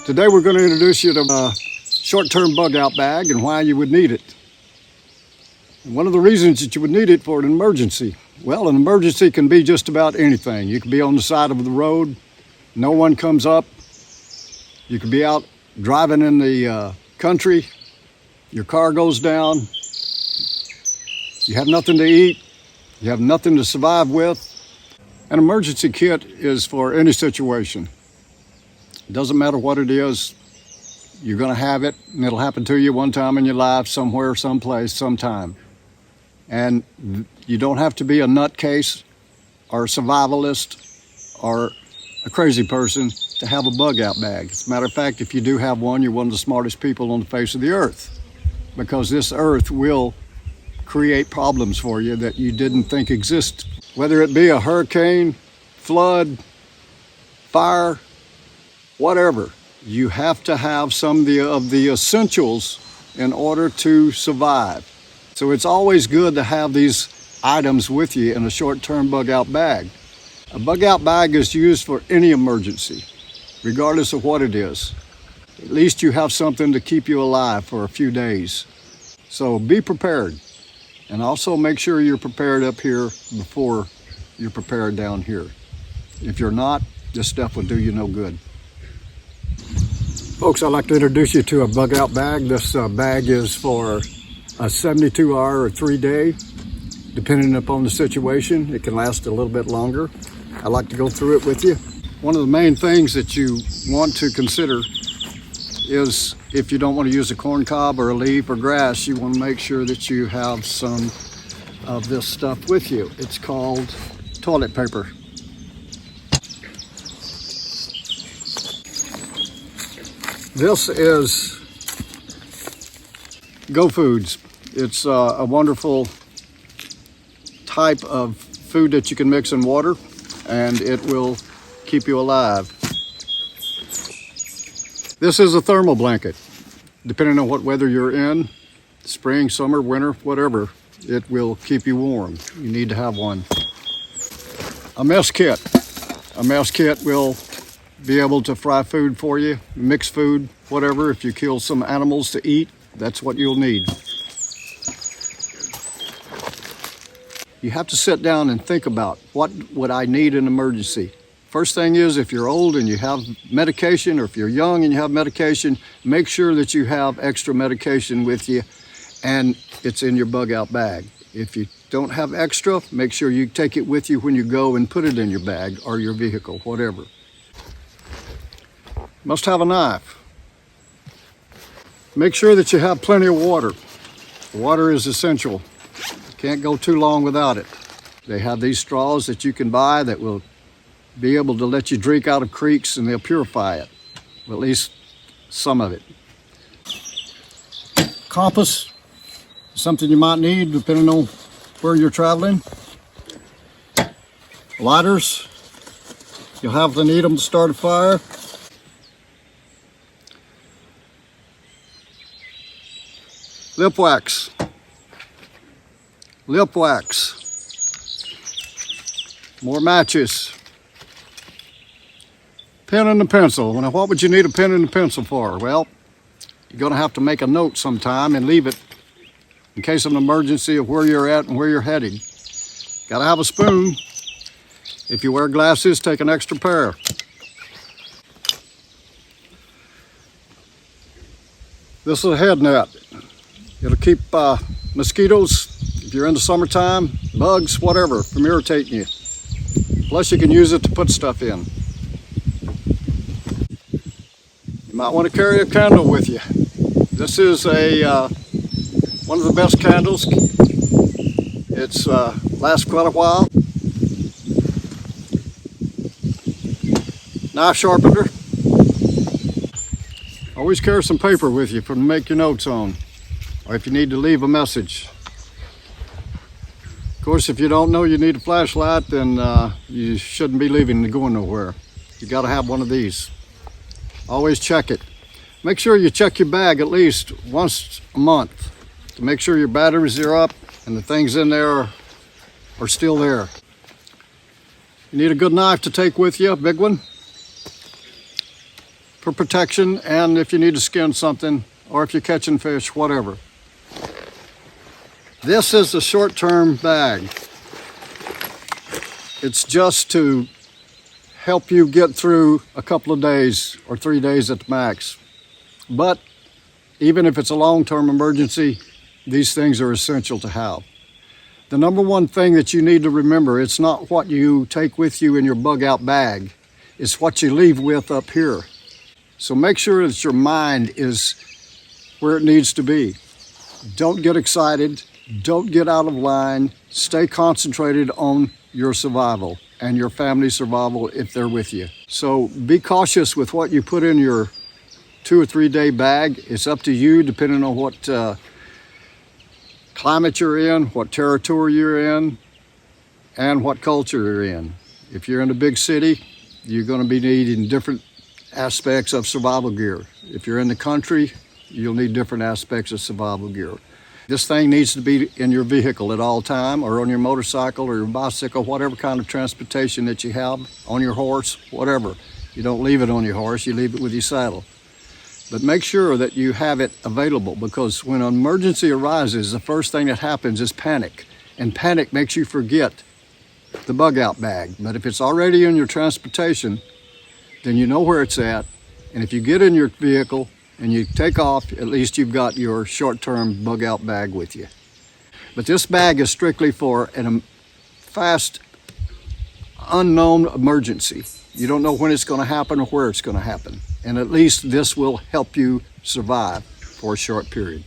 Today we're going to introduce you to a short-term bug out bag and why you would need it. And one of the reasons that you would need it for an emergency. Well, an emergency can be just about anything. You could be on the side of the road, no one comes up. You could be out driving in the country, your car goes down, you have nothing to eat, you have nothing to survive with. An emergency kit is for any situation. It doesn't matter what it is, you're going to have it, and it'll happen to you one time in your life, somewhere, someplace, sometime. And you don't have to be a nutcase or a survivalist or a crazy person to have a bug out bag. As a matter of fact, if you do have one, you're one of the smartest people on the face of the earth, because this earth will create problems for you that you didn't think exist. Whether it be a hurricane, flood, fire, whatever, you have to have some of the essentials in order to survive. So it's always good to have these items with you in a short-term bug out bag. A bug out bag is used for any emergency, regardless of what it is. At least you have something to keep you alive for a few days. So be prepared, and also make sure you're prepared up here before you're prepared down here. If you're not, this stuff will do you no good. Folks, I'd like to introduce you to a bug out bag. This bag is for a 72-hour or 3-day, depending upon the situation. It can last a little bit longer. I'd like to go through it with you. One of the main things that you want to consider is, if you don't want to use a corn cob or a leaf or grass, you want to make sure that you have some of this stuff with you. It's called toilet paper. This is Go Foods. It's a wonderful type of food that you can mix in water, and it will keep you alive. This is a thermal blanket. Depending on what weather you're in, spring, summer, winter, whatever, it will keep you warm. You need to have one. A mess kit. A mess kit will be able to fry food for you, mix food, whatever. If you kill some animals to eat, that's what you'll need. You have to sit down and think about, what would I need in an emergency? First thing is, if you're old and you have medication, or if you're young and you have medication, make sure that you have extra medication with you and it's in your bug out bag. If you don't have extra, make sure you take it with you when you go and put it in your bag or your vehicle, whatever. Must have a knife. Make sure that you have plenty of water. Water is essential. You can't go too long without it. They have these straws that you can buy that will be able to let you drink out of creeks, and they'll purify it, or at least some of it. Compass, something you might need depending on where you're traveling. Lighters, you'll have to need them to start a fire. Lip wax. Lip wax. More matches. Pen and a pencil. Now, what would you need a pen and a pencil for? Well, you're going to have to make a note sometime and leave it in case of an emergency of where you're at and where you're headed. Got to have a spoon. If you wear glasses, take an extra pair. This is a head net. It'll keep mosquitoes, if you're in the summertime, bugs, whatever, from irritating you. Plus, you can use it to put stuff in. You might want to carry a candle with you. This is one of the best candles. It's lasts quite a while. Knife sharpener. Always carry some paper with you to make your notes on, or if you need to leave a message. Of course, if you don't know you need a flashlight, then you shouldn't be leaving and going nowhere. You got to have one of these. Always check it. Make sure you check your bag at least once a month to make sure your batteries are up and the things in there are still there. You need a good knife to take with you, a big one. for protection, and if you need to skin something, or if you're catching fish, whatever. This is the short-term bag. It's just to help you get through a couple of days or 3 days at the max. But even if it's a long-term emergency, these things are essential to have. The number one thing that you need to remember, it's not what you take with you in your bug out bag, it's what you leave with up here. So make sure that your mind is where it needs to be. Don't get excited, don't get out of line, stay concentrated on your survival and your family's survival if they're with you. So be cautious with what you put in your 2 or 3 day bag. It's up to you, depending on what climate you're in, what territory you're in, and what culture you're in. If you're in a big city, you're going to be needing different aspects of survival gear. If you're in the country, you'll need different aspects of survival gear. This thing needs to be in your vehicle at all time, or on your motorcycle or your bicycle, whatever kind of transportation that you have, on your horse, whatever. You don't leave it on your horse, you leave it with your saddle. But make sure that you have it available, because when an emergency arises, the first thing that happens is panic. And panic makes you forget the bug out bag. But if it's already in your transportation, then you know where it's at. And if you get in your vehicle and you take off, at least you've got your short-term bug out bag with you. But this bag is strictly for a fast, unknown emergency. You don't know when it's going to happen or where it's going to happen. And at least this will help you survive for a short period.